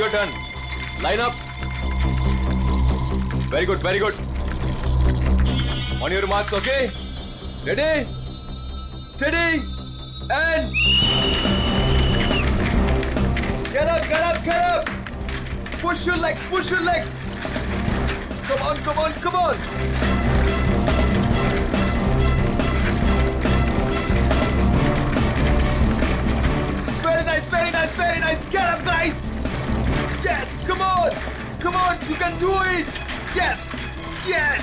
your turn. Line up. Very good, very good. On your marks, okay? Ready? Steady. And get up, get up, get up. Push your legs, push your legs. Come on, come on, come on. Very nice, very nice, very nice. Get up, guys. Yes, come on. Come on, you can do it. Yes, yes.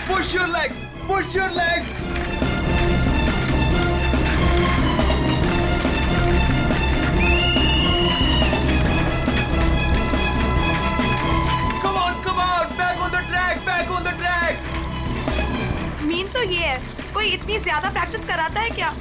Push your legs, push your legs. Come on, back on the track, back on the track. Mean तो ये है, कोई इतनी ज्यादा practice कराता है क्या?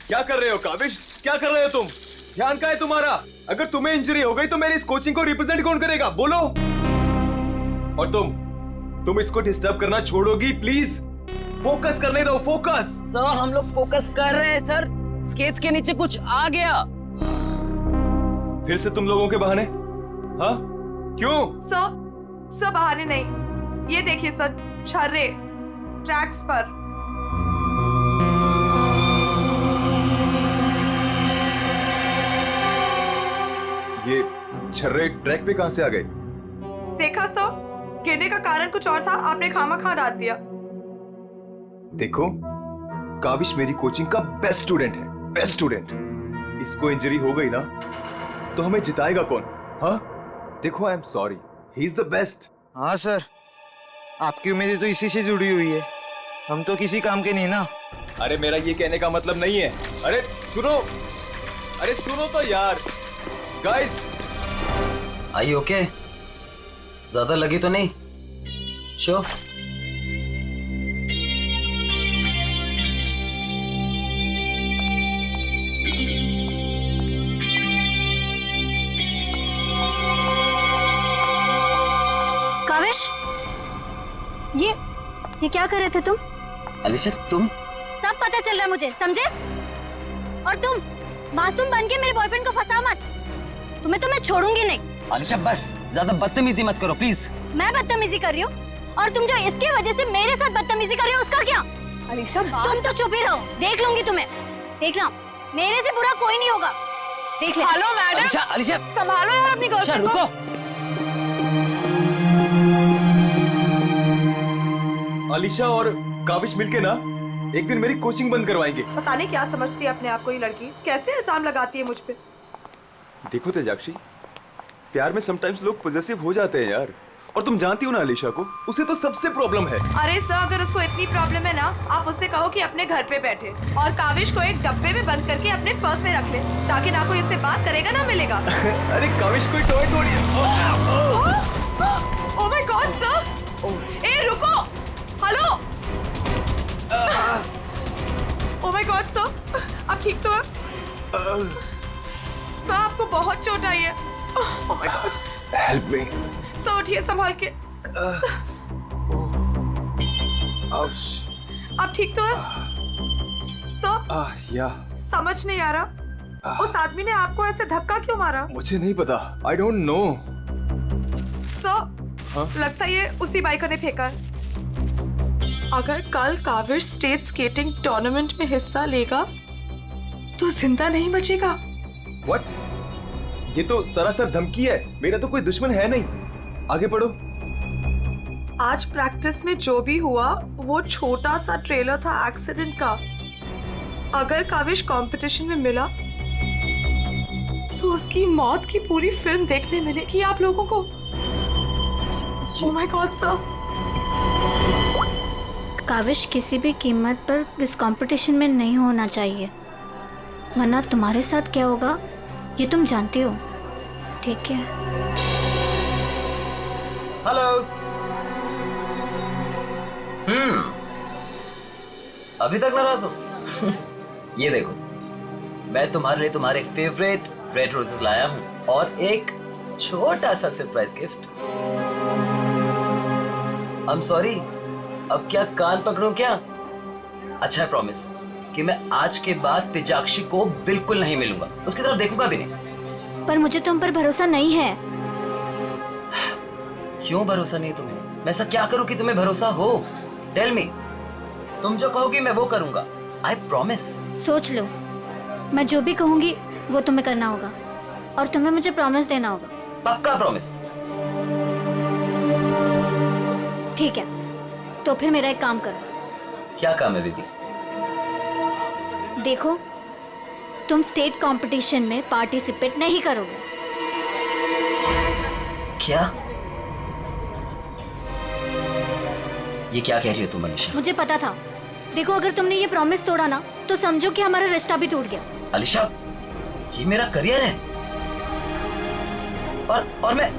क्या कर रहे हो काविश? क्या कर रहे हो तुम? ध्यान का है तुम्हारा? अगर तुम्हें इंजरी हो गई तो मेरी इस कोचिंग को रिप्रेजेंट कौन करेगा? बोलो। और तुम इसको डिस्टर्ब करना छोड़ोगी प्लीज? फोकस करने दो, फोकस। सर हम लोग फोकस कर रहे हैं सर। स्केट्स के नीचे कुछ आ गया। फिर से तुम लोगों के बहाने? हाँ? क्यों? सर बहाने नहीं, ये देखिए सर, छर्रे ट्रैक्स पर। ये छर्रे ट्रैक पे कहां से आ गए? देखा सर, गिरने का कारण कुछ और था, आपने खामखा डाल दिया। देखो, काविश मेरी कोचिंग का बेस्ट स्टूडेंट है, बेस्ट स्टूडेंट। इसको इंजरी हो गई ना तो हमें जिताएगा कौन? हाँ? देखो, I am sorry, he is the best. हाँ सर, आपकी उम्मीदें तो इसी से जुड़ी हुई है, हम तो किसी काम के नहीं ना। अरे मेरा ये कहने का मतलब नहीं है। अरे सुनो तो यार। गाइस, आई ओके? ज्यादा लगी तो नहीं? शो काविश, ये क्या कर रहे थे तुम? अलीशा तुम? सब पता चल रहा है मुझे, समझे? और तुम मासूम बन के मेरे बॉयफ्रेंड को फंसा मत, तुम्हें तो मैं छोड़ूंगी नहीं। अलीशा बस ज्यादा बदतमीजी मत करो प्लीज। मैं बदतमीजी कर रही हूँ और तुम जो इसके वजह से मेरे साथ बदतमीजी कर रही हो उसका क्या? अलीशा तुम तो चुप ही रहो, देख लूंगी तुम्हें, देख लो, मेरे से बुरा कोई नहीं होगा, देख ले। Hello madam. अलीशा संभालो यार अपनी गर्लफ्रेंड को। रुको। अलीशा और काविश मिलके ना एक दिन मेरी कोचिंग बंद करवाएंगे। पता नहीं क्या समझती है अपने आप को ये लड़की, कैसे इल्जाम लगाती है मुझ पे। देखो तेजाक्षी, प्यार में समटाइम्स लोग पॉजेसिव हो जाते हैं यार। और तुम जानती हो ना अलीशा को, उसे तो सबसे प्रॉब्लम है। अरे सर, अगर उसको इतनी प्रॉब्लम है ना, आप उससे कहो कि अपने घर पे बैठे और काविश को एक डब्बे में बंद करके अपने पर्स में रख ले, ताकि ना कोई इससे बात करेगा ना मिलेगा। अरे काविश कोई टॉय थोड़ी है। ओह माय गॉड सर, ए रुको, hello. Oh my God sir, आप ठीक तो हैं? सर आपको बहुत चोट आई है। ओह my God, help me. Sir उठिए संभाल के। आप ठीक तो हैं? सर या समझ नहीं आ रहा, उस आदमी ने आपको ऐसे धक्का क्यों मारा? मुझे नहीं पता, आई डोंट नो। सर लगता है ये उसी बाइकर ने फेंका है। अगर कल काविश स्टेट स्केटिंग टूर्नामेंट में हिस्सा लेगा तो जिंदा नहीं बचेगा। व्हाट? ये तो सरासर धमकी है, मेरा तो कोई दुश्मन है नहीं। आगे पढ़ो। आज प्रैक्टिस में जो भी हुआ वो छोटा सा ट्रेलर था एक्सीडेंट का। अगर काविश कंपटीशन में मिला तो उसकी मौत की पूरी फिल्म देखने मिलेगी आप लोगों को। Oh my God sir. काविश किसी भी कीमत पर इस कंपटीशन में नहीं होना चाहिए, वरना तुम्हारे साथ क्या होगा ये तुम जानती हो, ठीक है? हेलो। अभी तक नाराज हो? ये देखो, मैं तुम्हारे लिए तुम्हारे फेवरेट रेड रोजेस लाया हूँ और एक छोटा सा surprise gift. I am sorry, अब क्या कान पकड़ूं क्या? अच्छा है, प्रॉमिस कि मैं आज के बाद तेजाक्षी को बिल्कुल नहीं मिलूंगा, उसकी तरफ देखूंगा भी नहीं। पर मुझे तुम पर भरोसा नहीं है। क्यों भरोसा नहीं तुम्हें? मैं ऐसा क्या करूं कि तुम्हें भरोसा हो? Tell me. तुम जो कहोगी मैं वो करूंगा, आई प्रॉमिस। सोच लो, मैं जो भी कहूंगी वो तुम्हें करना होगा और तुम्हें मुझे प्रॉमिस देना होगा। पक्का प्रॉमिस? ठीक है, तो फिर मेरा एक काम करो। क्या काम है बेबी? देखो, तुम स्टेट कंपटीशन में पार्टिसिपेट नहीं करोगे। क्या? ये क्या कह रही हो तुम अलीशा? मुझे पता था। देखो, अगर तुमने ये प्रॉमिस तोड़ा ना तो समझो कि हमारा रिश्ता भी टूट गया। अलीशा, ये मेरा करियर है और मैं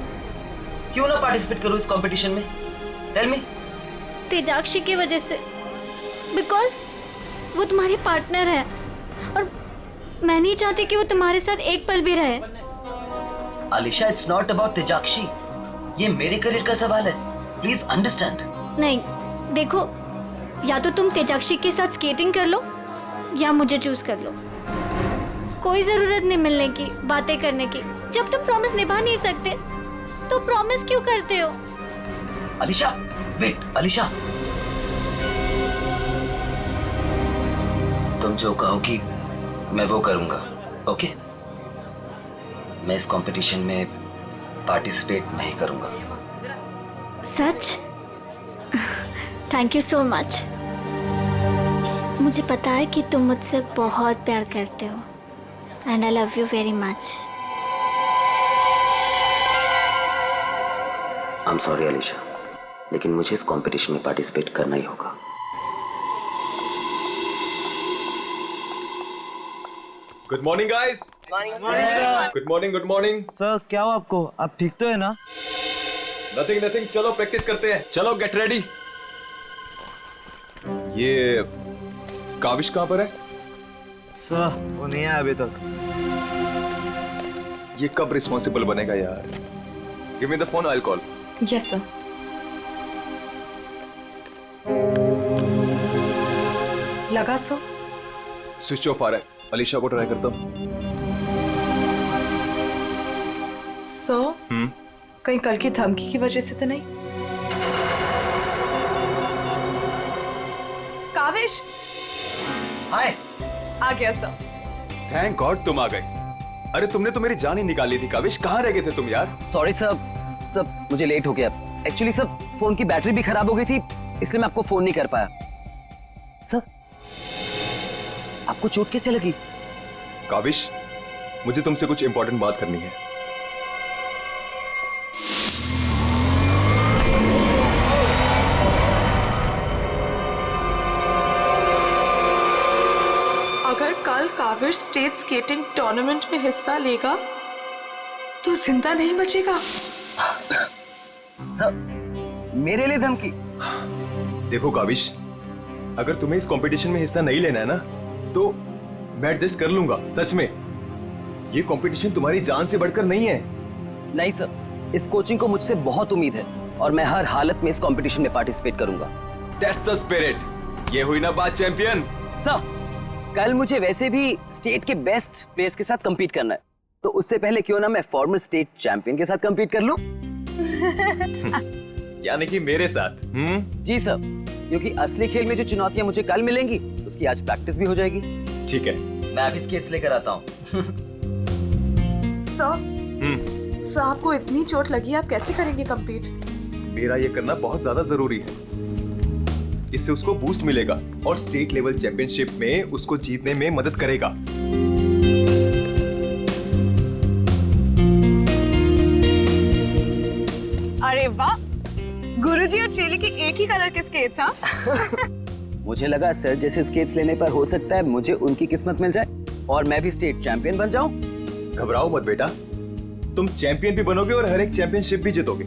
क्यों ना पार्टिसिपेट करूं इस कंपटीशन में? Tell me. तेजाक्षी की वजह से, बिकॉज वो तुम्हारी पार्टनर है और मैं नहीं चाहती कि वो तुम्हारे साथ एक पल भी रहे। अलीशा, इट्स नॉट अबाउट तेजाक्षी, ये मेरे करियर का सवाल है, प्लीज अंडरस्टैंड। नहीं, देखो, या तो तुम तेजाक्षी के साथ स्केटिंग कर लो या मुझे चूज कर लो। कोई जरूरत नहीं मिलने की, बातें करने की। जब तुम प्रॉमिस निभा नहीं सकते तो प्रॉमिस क्यों करते हो? अलीशा, वेट, अलीशा, तुम जो कहोगी मैं वो करूंगा, ओके? मैं इस कंपटीशन में पार्टिसिपेट नहीं करूंगा। सच? Thank you so much. मुझे पता है कि तुम मुझसे बहुत प्यार करते हो and I love you very much. I am sorry Alisha, लेकिन मुझे इस कंपटीशन में पार्टिसिपेट करना ही होगा। Good morning guys. Morning sir. Good morning, good morning. Sir क्या हो आपको? आप ठीक तो है ना? नथिंग नथिंग, चलो प्रैक्टिस करते हैं। चलो गेट रेडी। ये काविश कहाँ पर है? सर वो नहीं आया अभी तक। ये कब रिस्पॉन्सिबल बनेगा यार? Give me the phone, I will call. Yes sir. लगा सर? स्विच ऑफ आ रहा है। अलीशा को ट्राई करता हूँ। सर, कहीं कल की धमकी की वजह से तो नहीं? काविश हाय। आ गया सर। थैंक गॉड तुम आ गए। अरे तुमने तो मेरी जान ही निकाल ली थी काविश। कहाँ रह गए थे तुम यार? सॉरी सब मुझे लेट हो गया। एक्चुअली सब फोन की बैटरी भी खराब हो गई थी, इसलिए मैं आपको फोन नहीं कर पाया। सर, आपको चोट कैसे लगी? काविश, मुझे तुमसे कुछ इंपॉर्टेंट बात करनी है। अगर कल काविश स्टेट स्केटिंग टूर्नामेंट में हिस्सा लेगा तो जिंदा नहीं बचेगा। सर, मेरे लिए धमकी? देखो काविश, अगर तुम्हें इस कंपटीशन में हिस्सा नहीं लेना है ना तो मैं एडजस्ट कर लूंगा। सच में, ये कंपटीशन तुम्हारी जान से बढ़कर नहीं है। नहीं सर, इस कोचिंग को मुझसे बहुत उम्मीद है और मैं हर हालत में इस कंपटीशन में पार्टिसिपेट करूंगा। That's the spirit. ये हुई ना बात चैंपियन। सर, कल मुझे वैसे भी स्टेट के बेस्ट प्लेयर्स के साथ compete करना है, तो उससे पहले क्यों ना मैं फॉर्मर स्टेट चैंपियन के साथ compete कर लूं? यानी कि मेरे साथ? जी सर, क्योंकि असली खेल में जो चुनौतियां मुझे कल मिलेंगी उसकी आज प्रैक्टिस भी हो जाएगी। ठीक है। मैं अभी स्केट्स लेकर आता हूँ। सर, आपको इतनी चोट लगी है, आप कैसे करेंगे कंपीट? मेरा ये करना बहुत ज्यादा जरूरी है। इससे उसको बूस्ट मिलेगा और स्टेट लेवल चैंपियनशिप में उसको जीतने में मदद करेगा। अरे वाह, गुरुजी और चेले के एक ही कलर के स्केट्स, हाँ? मुझे लगा सर जैसे स्केट्स लेने पर हो सकता है मुझे उनकी किस्मत मिल जाए और मैं भी स्टेट चैंपियन बन जाऊं। घबराओ मत बेटा, तुम चैंपियन भी बनोगे और हर एक चैंपियनशिप भी जीतोगे,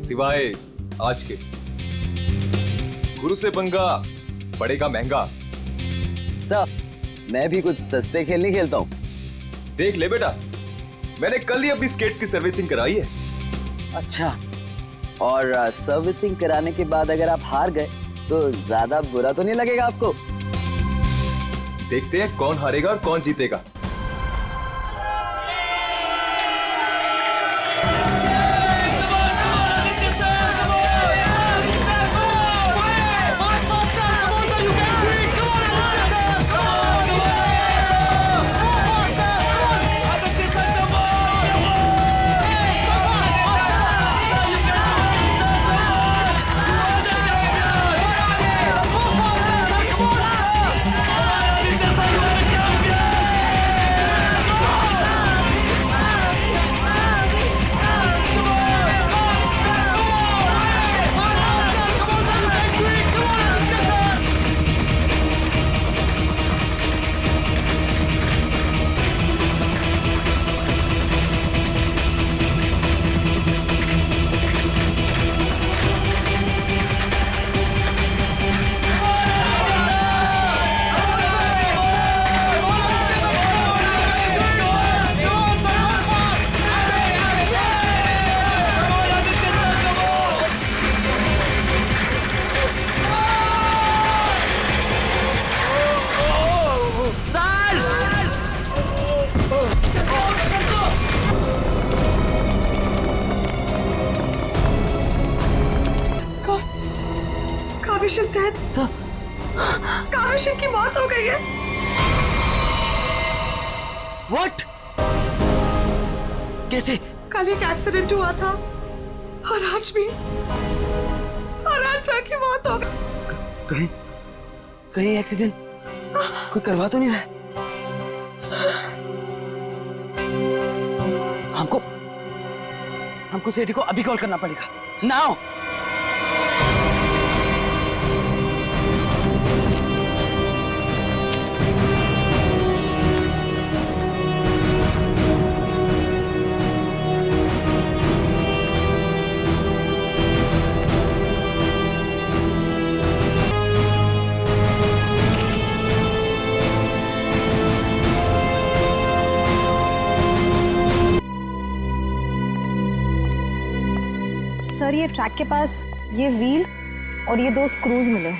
सिवाय आज के। गुरु से पंगा पड़ेगा महंगा। सर मैं भी कुछ सस्ते खेल नहीं खेलता हूँ। देख ले बेटा, मैंने कल ही अपनी स्केट्स की सर्विसिंग कराई है। अच्छा, और सर्विसिंग कराने के बाद अगर आप हार गए तो ज्यादा बुरा तो नहीं लगेगा आपको? देखते हैं कौन हारेगा और कौन जीतेगा। Kaavish is dead. Sir Kaavish की मौत हो गई है। व्हाट? कैसे? कल एक एक्सीडेंट हुआ था और आज भी, और आज सर की मौत हो गई। कहीं कहीं एक्सीडेंट कोई करवा तो नहीं रहा है? हमको सेठी को अभी कॉल करना पड़ेगा। नाउ। सर ये ट्रैक के पास ये व्हील और ये 2 स्क्रूज मिले।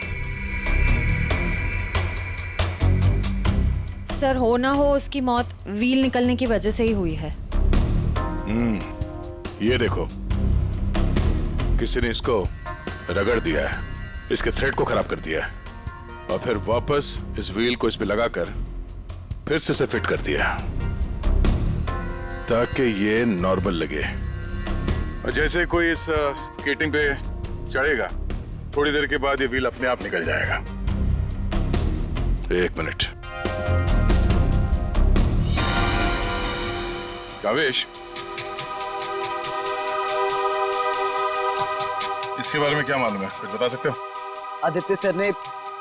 सर हो ना हो उसकी मौत व्हील निकलने की वजह से ही हुई है। ये देखो, किसी ने इसको रगड़ दिया है, इसके थ्रेड को खराब कर दिया है और फिर वापस इस व्हील को इस पे लगाकर फिर से इसे फिट कर दिया ताकि ये नॉर्मल लगे। और जैसे कोई इस स्केटिंग पे चढ़ेगा, थोड़ी देर के बाद ये व्हील अपने आप निकल जाएगा। 1 मिनट। कावेश, इसके बारे में क्या मालूम है, कुछ बता सकते हो? आदित्य सर ने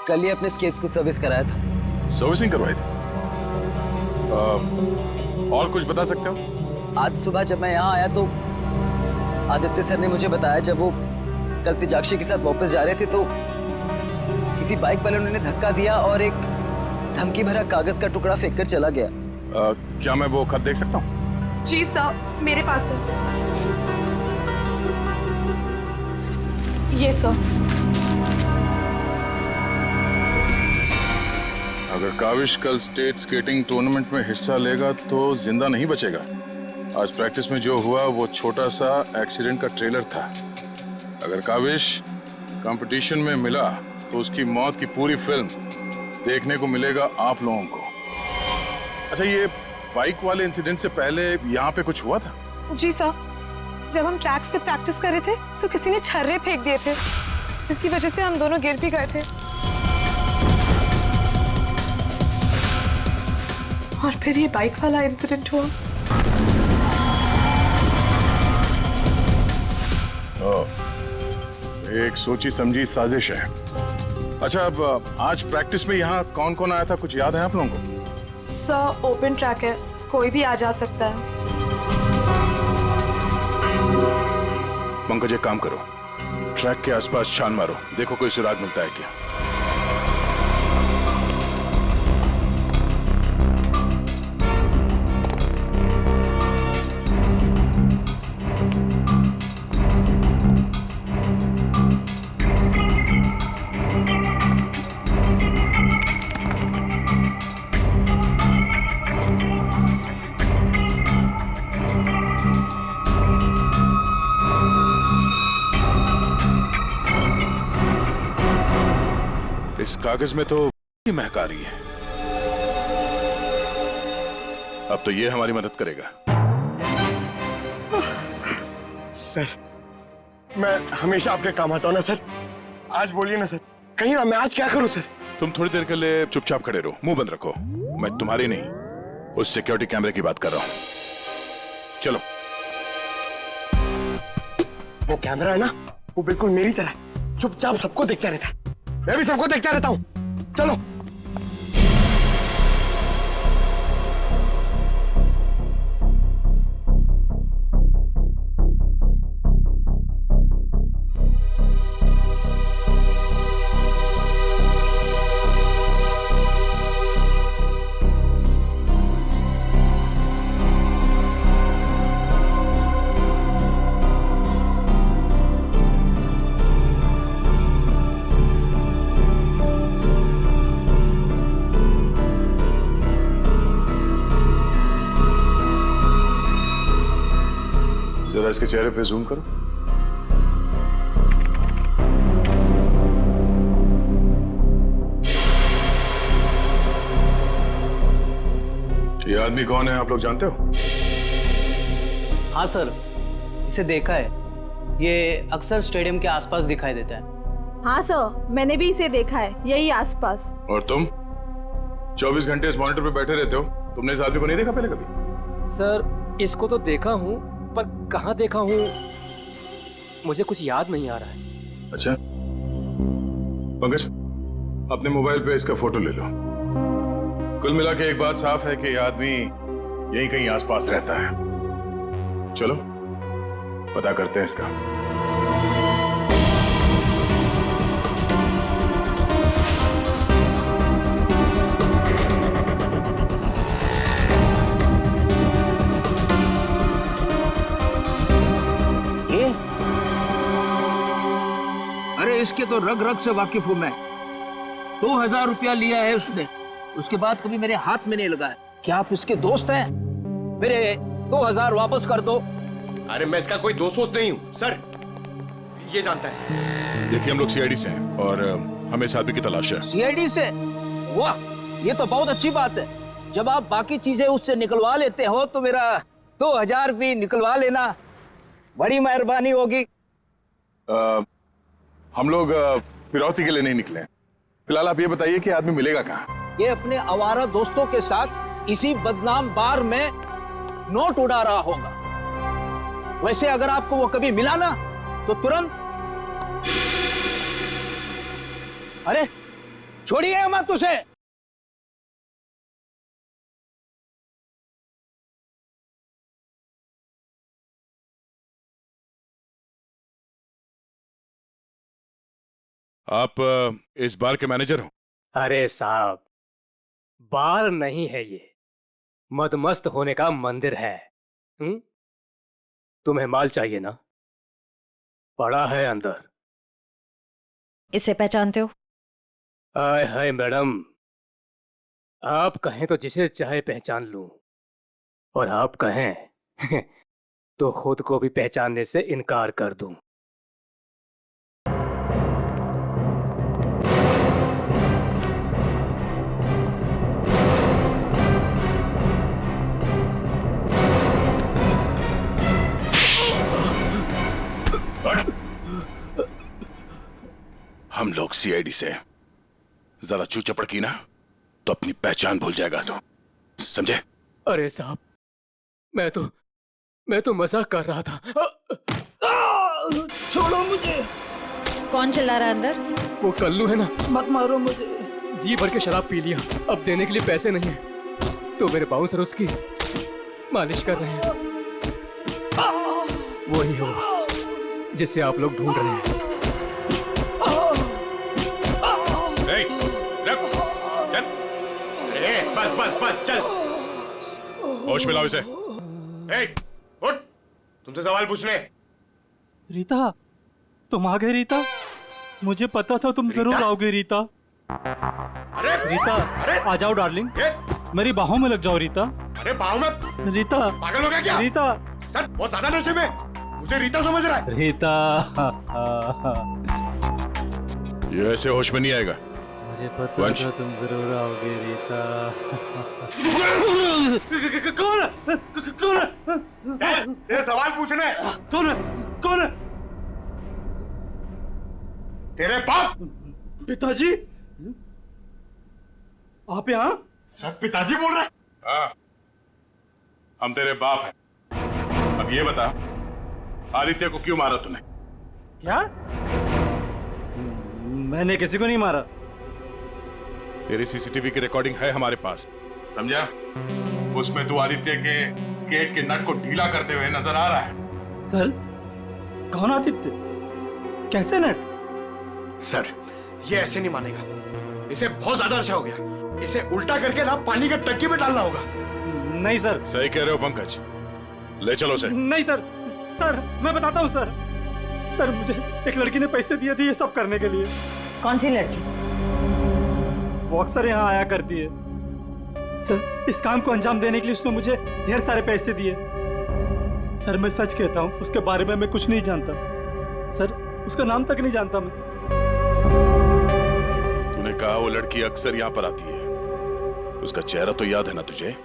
कल ही अपने स्केट्स को सर्विस कराया था। सर्विसिंग करवाई थी? और कुछ बता सकते हो? आज सुबह जब मैं यहाँ आया तो आदित्य सर ने मुझे बताया जब वो कल तेजाक्षी के साथ वापस जा रहे थे तो किसी बाइक वाले ने धक्का दिया और एक धमकी भरा कागज का टुकड़ा फेंक कर चला गया। क्या मैं वो खत देख सकता हूँ? जी सर, मेरे पास है। ये सर। अगर काविश कल स्टेट स्केटिंग टूर्नामेंट में हिस्सा लेगा तो जिंदा नहीं बचेगा। आज प्रैक्टिस में जो हुआ वो छोटा सा एक्सीडेंट का ट्रेलर था। अगर काविश कंपटीशन में मिला तो उसकी मौत की पूरी फिल्म देखने को मिलेगा आप लोगों को। अच्छा, ये बाइक वाले इंसिडेंट से पहले यहाँ पे कुछ हुआ था? जी सर, जब हम ट्रैक्स पे प्रैक्टिस कर रहे थे तो किसी ने छर्रे फेंक दिए थे जिसकी वजह से हम दोनों गिर भी गए थे। और फिर ये बाइक वाला इंसिडेंट हुआ। एक सोची समझी साजिश है। अच्छा, अब आज प्रैक्टिस में यहाँ कौन कौन आया था, कुछ याद है आप लोगों को? सर ओपन ट्रैक है, कोई भी आ जा सकता है। पंकज, एक काम करो, ट्रैक के आसपास छान मारो, देखो कोई सुराग मिलता है क्या। इस कागज में तो महक आ रही है। अब तो ये हमारी मदद करेगा। सर, मैं हमेशा आपके काम आता हूं ना सर। आज बोलिए ना सर, कहीं ना मैं आज क्या करूं सर? तुम थोड़ी देर के लिए चुपचाप खड़े रहो, मुंह बंद रखो। मैं तुम्हारी नहीं, उस सिक्योरिटी कैमरे की बात कर रहा हूं। चलो। वो कैमरा है ना, वो बिल्कुल मेरी तरह चुपचाप सबको देखता रहता है। मैं भी सबको देखता रहता हूं। चलो। जरा इसके चेहरे पे जूम करो। ये आदमी कौन है, आप लोग जानते हो? हाँ सर, इसे देखा है। ये अक्सर स्टेडियम के आसपास दिखाई देता है। हाँ सर, मैंने भी इसे देखा है, यही आसपास। और तुम 24 घंटे इस मॉनिटर पे बैठे रहते हो, तुमने इस आदमी को नहीं देखा पहले कभी? सर, इसको तो देखा हूँ, पर कहाँ देखा हूँ मुझे कुछ याद नहीं आ रहा है। अच्छा, पंकज, अपने मोबाइल पे इसका फोटो ले लो। कुल मिला के एक बात साफ है कि ये आदमी यहीं कहीं आसपास रहता है। चलो पता करते हैं इसका। अरे इसके तो रग रग से वाकिफ हूं मैं। 2000 रुपया लिया है उसने, उसके बाद कभी मेरे हाथ में नहीं लगा है। क्या आप इसके दोस्त हैं? मेरे 2000 वापस कर दो। अरे मैं इसका कोई दोस्त वोस्त नहीं हूं सर, ये जानता है। देखिए, हम लोग सीआईडी से हैं और हमें इस आदमी की तलाश है। सीआईडी से? वाह, ये तो बहुत अच्छी बात है। जब आप बाकी चीजें उससे निकलवा लेते हो तो मेरा 2000 भी निकलवा लेना, बड़ी मेहरबानी होगी। हम लोग फिरौती के लिए नहीं निकले हैं। फिलहाल आप ये बताइए कि आदमी मिलेगा कहाँ? ये अपने आवारा दोस्तों के साथ इसी बदनाम बार में नोट उड़ा रहा होगा। वैसे अगर आपको वो कभी मिला ना तो तुरंत, अरे छोड़िए मत उसे। आप इस बार के मैनेजर हो? अरे साहब, बार नहीं है ये, मदमस्त होने का मंदिर है। तुम्हें माल चाहिए ना? पड़ा है अंदर। इसे पहचानते हो? आय हाय मैडम, आप कहें तो जिसे चाहे पहचान लूं, और आप कहें तो खुद को भी पहचानने से इनकार कर दूं। हम लोग सीआईडी से, जरा चू चपड़ की ना तो अपनी पहचान भूल जाएगा, तो समझे? अरे साहब, मैं तो मजाक कर रहा था। छोड़ो मुझे। कौन चिल्ला रहा है अंदर? वो कल्लू है ना, मत मारो मुझे। जी भर के शराब पी लिया, अब देने के लिए पैसे नहीं है, तो मेरे बाउंसर उसकी मालिश कर रहे हैं। वही हो जिसे आप लोग ढूंढ रहे हैं। चल, बस बस बस चल, होश में लाओ इसे। उठ, तुमसे सवाल पूछने। रीता, तुम आ गए रीता? मुझे पता था तुम जरूर आओगे रीता। अरे रीता, आ जाओ डार्लिंग, मेरी बाहों में लग जाओ रीता। अरे बाहों में? रीता, पागल हो गया क्या? रीता। सर बहुत ज्यादा नशे में, मुझे रीता समझ रहा है। रीता, ये ऐसे होश में नहीं आएगा। मुझे पता था तुम जरूर आओगे रीता। कौन है? कौन है? तेरे सवाल पूछने। कौन है? कौन है? तेरे बाप। पिताजी, आप यहाँ? सर पिताजी बोल रहे हैं? हाँ, हम तेरे बाप हैं। अब ये बता, आदित्य को क्यों मारा तूने? क्या? मैंने किसी को नहीं मारा। तेरी सीसीटीवी की रिकॉर्डिंग है हमारे पास, समझा? उसमें तू आदित्य के गेट के नट को ढीला करते हुए नजर आ रहा है। सर, कौन आदित्य? कैसे नट? सर, ये ऐसे नहीं मानेगा, इसे बहुत ज्यादा नशा हो गया, इसे उल्टा करके ना पानी के टंकी में डालना होगा। नहीं सर। सही कह रहे हो पंकज, ले चलो उसे। नहीं सर, सर मैं बताता हूँ सर। सर मुझे एक लड़की ने पैसे दिए थे ये सब करने के लिए। कौन सी लड़की? वो अक्सर यहाँ आया करती है सर। इस काम को अंजाम देने के लिए उसने मुझे ढेर सारे पैसे दिए। सर मैं सच कहता हूँ, उसके बारे में मैं कुछ नहीं जानता सर, उसका नाम तक नहीं जानता मैं। तूने कहा वो लड़की अक्सर यहाँ पर आती है, उसका चेहरा तो याद है ना तुझे?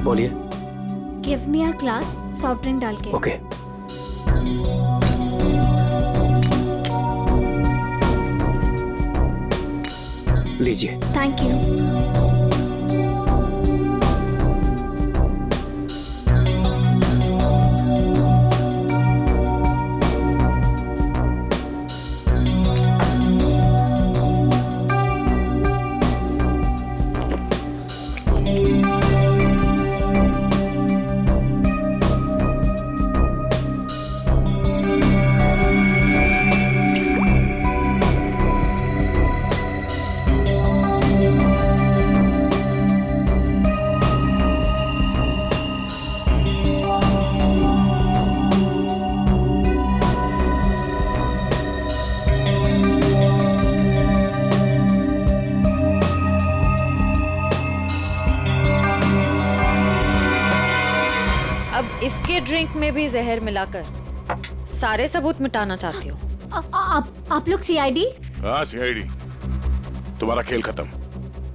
बोलिए। Give me a glass soft drink डाल के। ओके। लीजिए। Thank you. इसके ड्रिंक में भी जहर मिलाकर सारे सबूत मिटाना चाहती हो? आप लोग सीआईडी? हाँ सीआईडी। तुम्हारा खेल खत्म।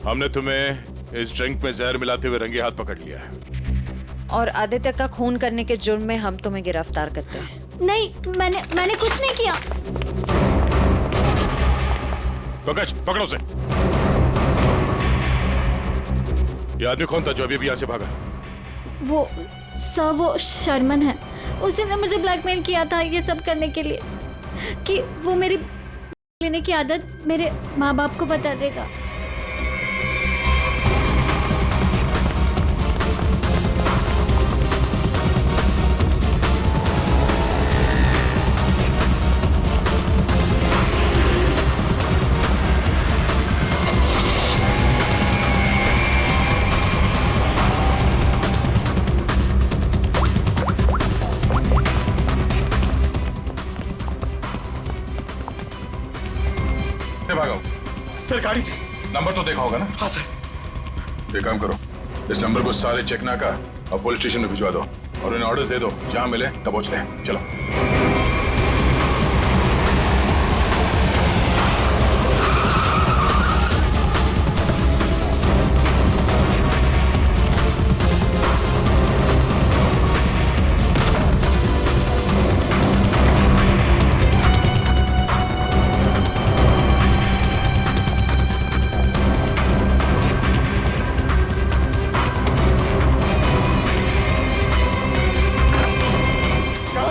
हमने तुम्हें इस ड्रिंक में जहर मिलाते हुए रंगे हाथ पकड़ लिया है। और आदित्य का खून करने के जुर्म में हम तुम्हें गिरफ्तार करते हैं। नहीं, मैंने कुछ नहीं किया। पंकज पकड़ो उसे। ये आदमी कौन था जो अभी यहाँ से भागा? वो सर, वो शर्मन है। उसी ने मुझे ब्लैकमेल किया था ये सब करने के लिए, कि वो मेरी लेने की आदत मेरे माँ बाप को बता देगा। सर गाड़ी से। नंबर तो देखा होगा ना? हाँ सर। एक काम करो, इस नंबर को सारे चेक नाका और पुलिस स्टेशन में भिजवा दो। और उन्हें ऑर्डर्स दे दो, जहां मिले तब पहुंच ले। चलो।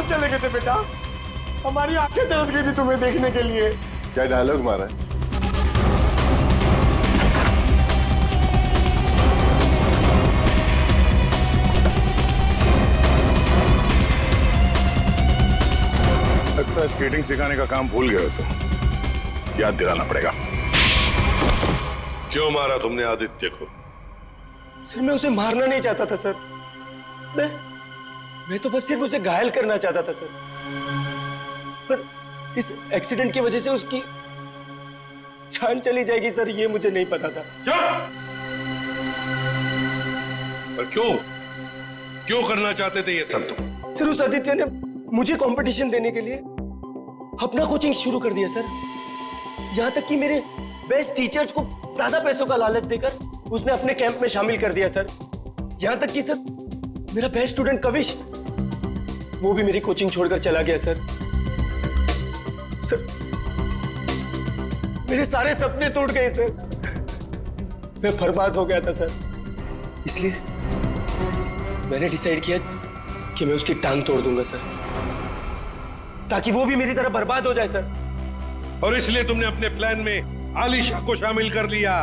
चले गए थे बेटा? हमारी आंखें तरस गई थी तुम्हें देखने के लिए। क्या डायलॉग मारा है? लगता है स्केटिंग सिखाने का काम भूल गए हो तो याद दिलाना पड़ेगा। क्यों मारा तुमने आदित्य को? सर मैं उसे मारना नहीं चाहता था सर। मैं तो बस सिर्फ उसे घायल करना चाहता था सर। पर इस एक्सीडेंट की वजह से उसकी जान चली जाएगी सर, ये मुझे नहीं पता था। पर क्यों करना चाहते थे ये सब तुम? सर उस आदित्य ने मुझे कंपटीशन देने के लिए अपना कोचिंग शुरू कर दिया सर। यहां तक कि मेरे बेस्ट टीचर्स को ज्यादा पैसों का लालच देकर उसने अपने कैंप में शामिल कर दिया सर। यहां तक कि सर मेरा बेस्ट स्टूडेंट कविश, वो भी मेरी कोचिंग छोड़कर चला गया सर। सर मेरे सारे सपने टूट गए सर। मैं बर्बाद हो गया था सर। इसलिए मैंने डिसाइड किया कि मैं उसकी टांग तोड़ दूंगा सर, ताकि वो भी मेरी तरह बर्बाद हो जाए सर। और इसलिए तुमने अपने प्लान में आलिशा को शामिल कर लिया,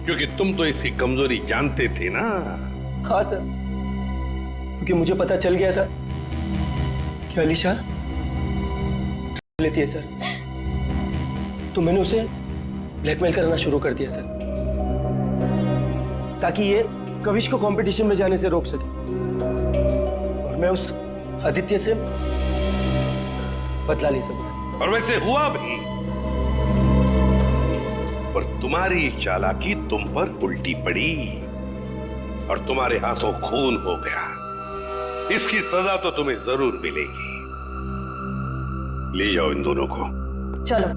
क्योंकि तुम तो इसकी कमजोरी जानते थे ना। हाँ सर, क्योंकि मुझे पता चल गया था कि आलिशा लेती है सर, तो मैंने उसे ब्लैकमेल करना शुरू कर दिया सर, ताकि ये कविश को कंपटीशन में जाने से रोक सके और मैं उस आदित्य से बदला ले सकूं। और वैसे हुआ भी, पर तुम्हारी चालाकी तुम पर उल्टी पड़ी और तुम्हारे हाथों खून हो गया। इसकी सजा तो तुम्हें जरूर मिलेगी। ले जाओ इन दोनों को। चलो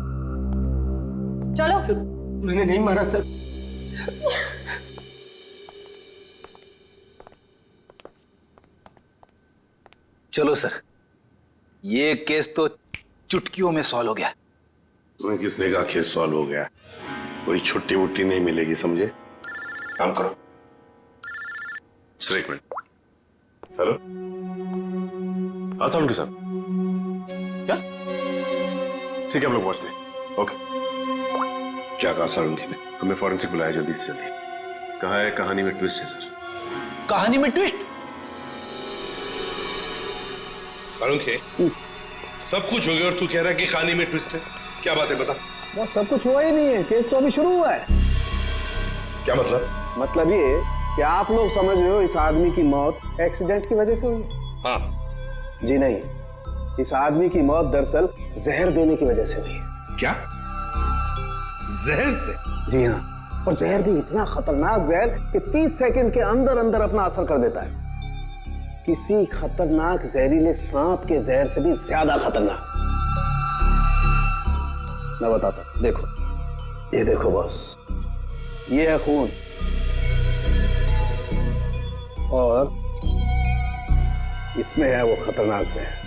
चलो। सर मैंने नहीं मारा सर। चलो सर, ये केस तो चुटकियों में सॉल्व हो गया। तुम्हें किसने कहा केस सॉल्व हो गया? कोई छुट्टी वुट्टी नहीं मिलेगी, समझे? काम करो। सर एक मिनट। हेलो, आसान के साथ क्या? ठीक है, हम लोग पहुंचते हैं। ओके। क्या कहा सारंगी ने? हमें फॉरेंसिक बुलाया जल्दी से जल्दी। कहा है कहानी में ट्विस्ट है सर। कहानी में ट्विस्ट? सारंगी, सब कुछ हो गया और तू कह रहा है कि कहानी में ट्विस्ट है? क्या बात है, बता। वो सब कुछ हुआ ही नहीं है, केस तो अभी शुरू हुआ है। क्या मतलब? मतलब ये कि आप लोग समझ रहे हो इस आदमी की मौत एक्सीडेंट की वजह से हुई है। हाँ। जी नहीं, इस आदमी की मौत दरअसल जहर देने की वजह से हुई है। क्या? जहर से? जी हाँ, और जहर भी इतना खतरनाक जहर कि 30 सेकंड के अंदर अंदर अपना असर कर देता है। किसी खतरनाक जहरीले सांप के जहर से भी ज्यादा खतरनाक। मैं बताता हूं, देखो, ये देखो बॉस, ये है खून और इसमें है वो खतरनाक जहर।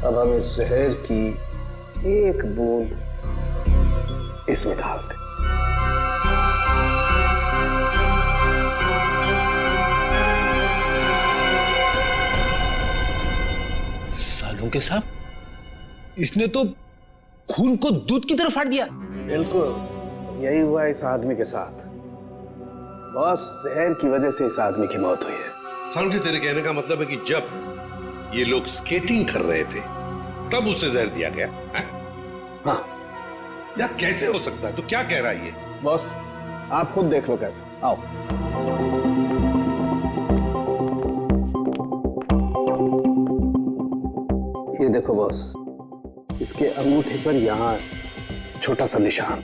अब हम इस जहर की एक बूंद इसमें डाल दें। सालों के साथ इसने तो खून को दूध की तरह फाड़ दिया। बिल्कुल यही हुआ इस आदमी के साथ। बस जहर की वजह से इस आदमी की मौत हुई है। सारंगी, तेरे कहने का मतलब है कि जब ये लोग स्केटिंग कर रहे थे तब उसे जहर दिया गया है? हाँ। यार कैसे हो सकता है? तो क्या कह रहा है ये? बॉस आप खुद देख लो कैसे। आओ। ये देखो बॉस, इसके अंगूठे पर यहाँ छोटा सा निशान,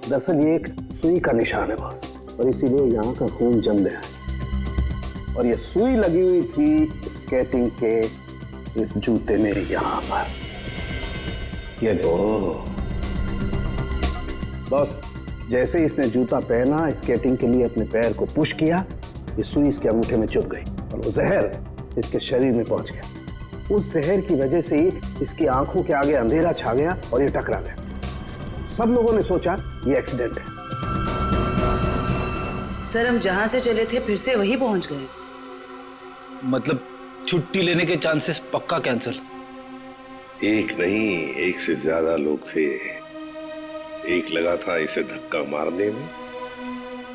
दरअसल ये एक सुई का निशान है बॉस। और इसीलिए यहाँ का खून जम गया है। और ये सुई लगी हुई थी स्केटिंग के इस जूते में यहाँ पर। ये दो बॉस, जैसे ही इसने जूता पहना, स्केटिंग के लिए अपने पैर को पुश किया, ये सुई इसके अंगूठे में चुभ गई और वो जहर इसके शरीर में पहुंच गया। उस जहर की वजह से ही इसकी आंखों के आगे अंधेरा छा गया और ये टकरा गया। सब लोगों ने सोचा ये एक्सीडेंट है। सर, हम जहां से चले थे फिर से वही पहुंच गए। मतलब छुट्टी लेने के चांसेस पक्का कैंसिल। एक नहीं, एक से ज्यादा लोग थे। एक लगा था इसे धक्का मारने में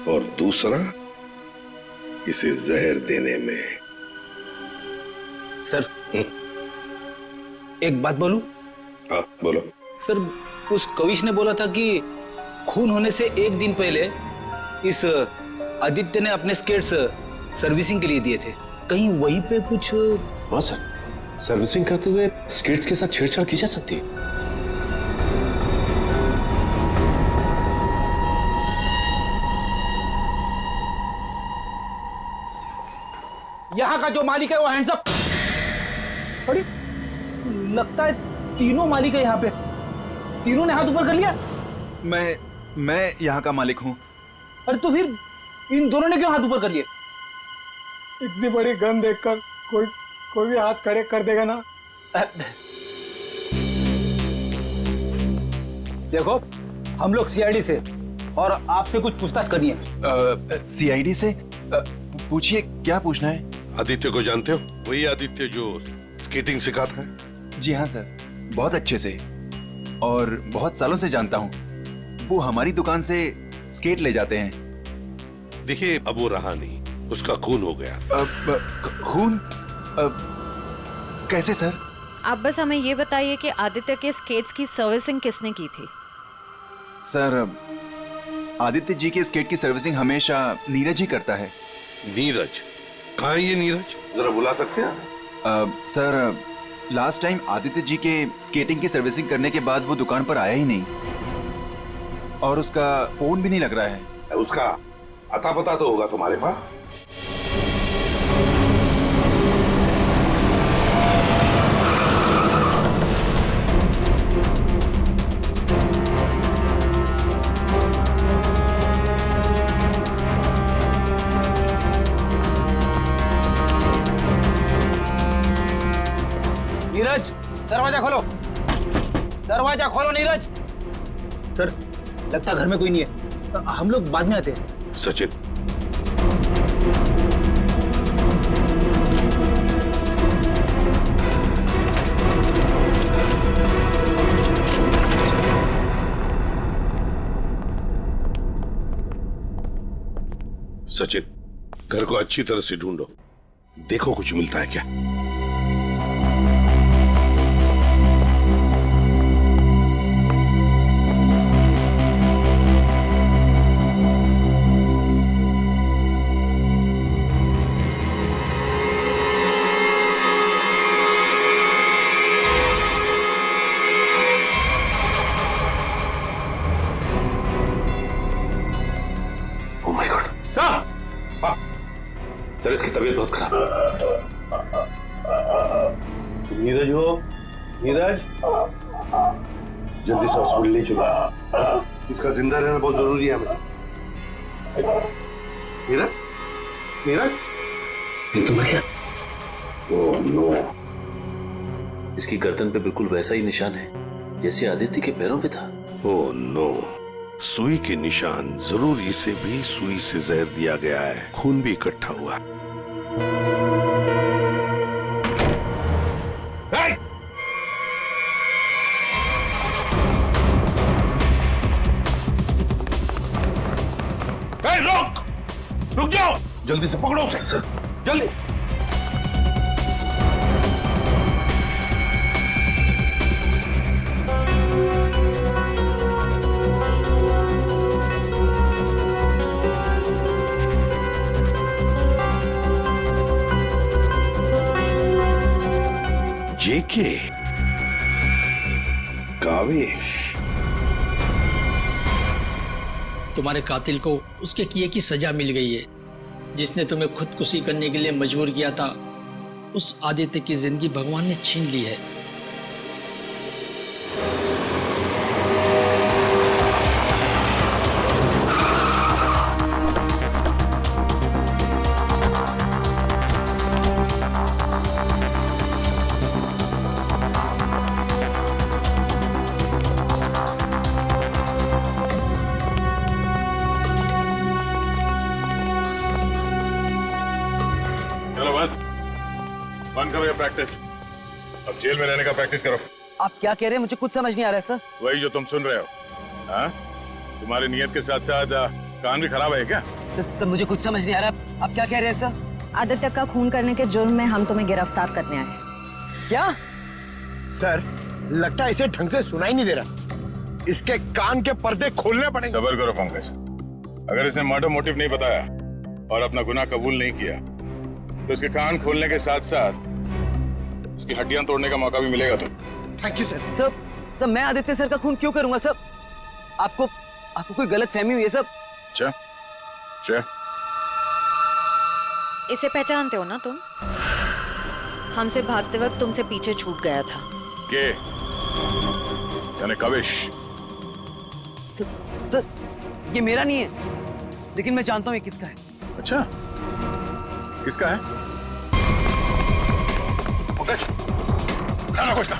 और दूसरा इसे जहर देने में। सर, एक बात बोलूं? हाँ बोलो। सर, उस कविश ने बोला था कि खून होने से एक दिन पहले इस आदित्य ने अपने स्केट्स सर्विसिंग के लिए दिए थे। कहीं वहीं पे कुछ? हाँ सर, सर्विसिंग करते हुए स्केट्स के साथ छेड़छाड़ की जा सकती है। यहाँ का जो मालिक है वो हैंड्स अप। अरे लगता है तीनों मालिक है यहाँ पे। तीनों ने हाथ ऊपर कर लिया। मैं यहाँ का मालिक हूँ। अरे तो फिर इन दोनों ने क्यों हाथ ऊपर कर लिए? इतनी बड़ी गन देखकर कोई भी हाथ खड़े कर देगा ना। देखो, हम लोग सीआईडी से और आपसे कुछ पूछताछ करनी है। सीआईडी से? पूछिए, क्या पूछना है? आदित्य को जानते हो? वही आदित्य जो स्केटिंग सिखाता है। जी हाँ सर, बहुत अच्छे से और बहुत सालों से जानता हूँ। वो हमारी दुकान से स्केट ले जाते हैं। देखिए, अब वो रहा नहीं, उसका खून हो गया। खून? कैसे सर? आप बस हमें ये बताइए कि आदित्य के स्केट्स की सर्विसिंग किसने की थी? सर, आदित्य जी के स्केट की सर्विसिंग हमेशा नीरज ही करता है। नीरज? कहाँ है ये नीरज? जरा बुला सकते हैं? Sir, last time Aditya ji के स्केटिंग की सर्विसिंग करने के बाद वो दुकान पर आया ही नहीं और उसका फोन भी नहीं लग रहा है। उसका अता पता तो होगा तुम्हारे पास? नीरज, दरवाजा खोलो। दरवाजा खोलो नीरज। सर, लगता है घर में कोई नहीं है। हम लोग बाद में आते हैं। सचिन, सचिन, घर को अच्छी तरह से ढूंढो, देखो कुछ मिलता है क्या। सर, इसकी तबीयत बहुत खराब है। नीरज हो? नीरज, जल्दी से हॉस्पिटल ले चलो। इसका जिंदा रहना बहुत जरूरी है हमें। नीरज, नीरज, ये तो मर गया। Oh no. इसकी गर्दन पे बिल्कुल वैसा ही निशान है जैसे आदित्य के पैरों पे था। ओह नो, सुई के निशान। जरूर इसे भी सुई से जहर दिया गया है। खून भी इकट्ठा हुआ। रुक जाओ, जल्दी से पकड़ो उसे। सर, जल्दी। जेके, कावेश, तुम्हारे कातिल को उसके किए की सजा मिल गई है। जिसने तुम्हें खुदकुशी करने के लिए मजबूर किया था, उस आदित्य की जिंदगी भगवान ने छीन ली है। चलो बस बंद करो ये प्रैक्टिस। अब जेल में रहने का प्रैक्टिस करो। आप क्या कह रहे हैं? मुझे कुछ समझ नहीं आ रहा है सर। वही जो तुम सुन रहे हो। हाँ, तुम्हारी नियत के साथ साथ कान भी खराब है क्या? सर मुझे कुछ समझ नहीं आ रहा। आप क्या कह रहे हैं सर? आदित्य का खून करने के जुर्म में हम तुम्हें गिरफ्तार करने आए हैं। क्या? सर, लगता है इसे ढंग से सुनाई नहीं दे रहा। इसके कान के पर्दे खोलने पड़ेंगे। सब्र करो पंकज। अगर इसने मर्डर मोटिव नहीं बताया और अपना गुनाह कबूल नहीं किया तो इसके कान खोलने के साथ साथ इसकी हड्डियां तोड़ने का मौका भी मिलेगा। तो थैंक यू सर। सर मैं आदित्य सर का खून क्यों करूंगा सर? आपको कोई गलत फहमी हुई है सर? अच्छा, इसे पहचानते हो ना तुम? हमसे भागते वक्त तुमसे पीछे छूट गया था। के यानी कविश? सर ये मेरा नहीं है, लेकिन मैं जानता हूँ ये किसका है। अच्छा, किसका है? पंकज, खाना खोजना।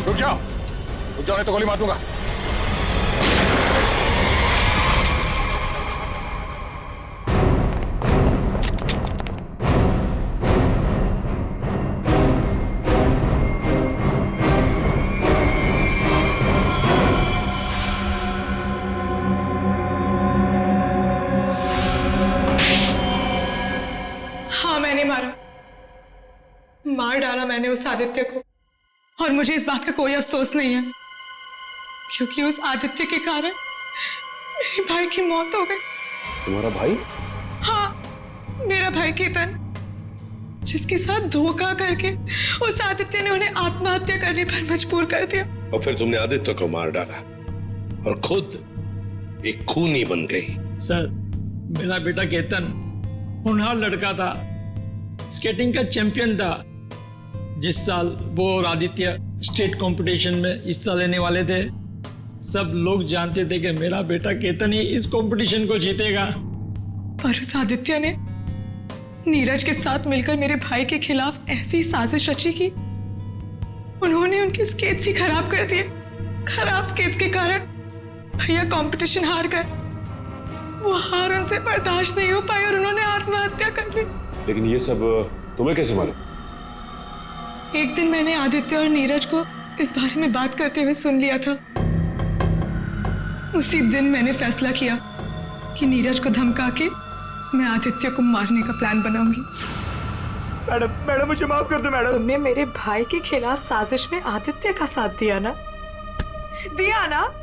रुक जाओ नहीं तो गोली मार दूंगा। हाँ, मैंने मार डाला मैंने उस आदित्य को, और मुझे इस बात का कोई अफसोस नहीं है, क्योंकि उस आदित्य के कारण मेरे भाई की मौत हो गई। तुम्हारा भाई? हाँ, मेरा भाई केतन, जिसके साथ धोखा करके उस आदित्य ने उन्हें आत्महत्या करने पर मजबूर कर दिया। और फिर तुमने आदित्य को मार डाला और खुद एक खूनी बन गई। सर, मेरा बेटा केतन होनहार लड़का था, स्केटिंग का चैंपियन था। जिस साल वो और आदित्य स्टेट कंपटीशन में हिस्सा लेने वाले थे, सब लोग जानते थे कि मेरा बेटा केतन ही इस कंपटीशन को जीतेगा। पर उस आदित्य ने नीरज के साथ मिलकर मेरे भाई के खिलाफ ऐसी साजिश रची कि उन्होंने उनके स्केट्स ही खराब कर दिए। खराब स्केट्स के कारण भैया कंपटीशन हार गए। वो हार उनसे बर्दाश्त नहीं हो पाई और उन्होंने आत्महत्या कर ली। लेकिन ये सब तुम्हें कैसे मालूम? एक दिन मैंने आदित्य और नीरज को इस बारे में बात करते हुए सुन लिया था। उसी दिन मैंने फैसला किया कि नीरज को धमका के मैं आदित्य को मारने का प्लान बनाऊंगी। मैडम मुझे माफ कर दो मैडम। तुमने मेरे भाई के खिलाफ साजिश में आदित्य का साथ दिया ना?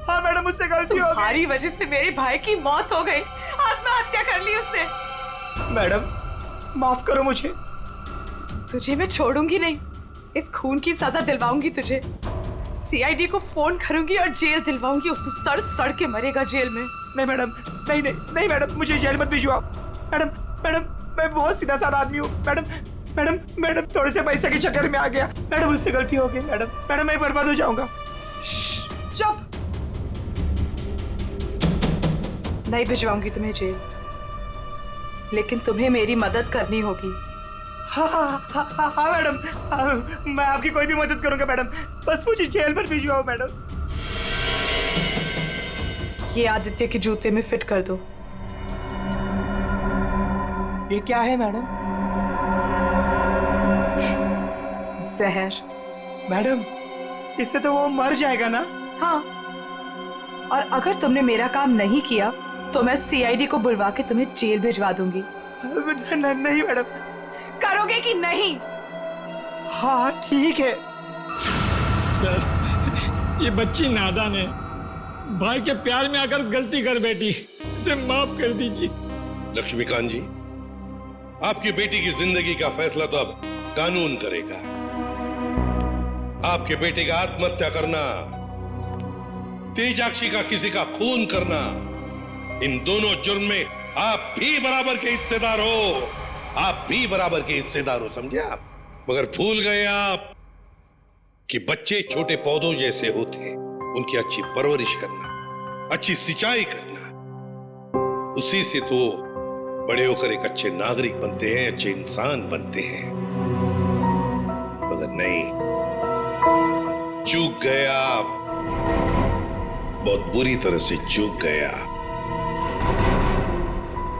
हाँ मैडम, मुझसे गलती हो गई। तुम्हारी वजह से मेरे भाई की मौत हो गई, आत्महत्या कर ली उसने। मैडम माफ करो मुझे। तुझे मैं छोड़ूंगी नहीं, इस खून की सजा दिलवाऊंगी तुझे। सीआईडी को फोन करूंगी और जेल दिलवाऊंगी। तू सड़ सड़ के मरेगा जेल में। नहीं मैडम, नहीं मैडम, मुझे जेल मत भिजवाओ। मैडम मैं बहुत सीधा साधा आदमी हूँ। मैडम थोड़े से पैसे के चक्कर में आ गया। मैडम मुझसे गलती हो गई। मैडम मैं बर्बाद हो जाऊंगा। चुप। नहीं भिजवाऊंगी तुम्हें जेल, लेकिन तुम्हें मेरी मदद करनी होगी। हाँ मैडम, मैं आपकी कोई भी मदद करूंगा मैडम, बस मुझे जेल पर भिजवाओ मैडम। ये आदित्य के जूते में फिट कर दो। ये क्या है मैडम? जहर। मैडम इससे तो वो मर जाएगा ना? हाँ, और अगर तुमने मेरा काम नहीं किया तो मैं सीआईडी को बुलवा के तुम्हें जेल भिजवा दूंगी। नहीं मैडम, करोगे कि नहीं? हाँ ठीक है। सर, ये बच्ची नादान है, भाई के प्यार में आकर गलती कर बैठी, उसे माफ कर दीजिए। लक्ष्मीकांत जी, आपकी बेटी की जिंदगी का फैसला तो अब कानून करेगा। आपके बेटे का आत्महत्या करना, तेजाक्षी का किसी का खून करना, इन दोनों जुर्म में आप भी बराबर के हिस्सेदार हो। आप भी बराबर के हिस्सेदार हो, समझे आप? मगर भूल गए आप कि बच्चे छोटे पौधों जैसे होते हैं, उनकी अच्छी परवरिश करना, अच्छी सिंचाई करना, उसी से तो बड़े होकर एक अच्छे नागरिक बनते हैं, अच्छे इंसान बनते हैं। मगर नहीं, चूक गए आप, बहुत बुरी तरह से चूक गया।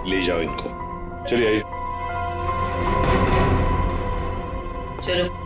ले जाओ इनको। चलिए आइए। चलो।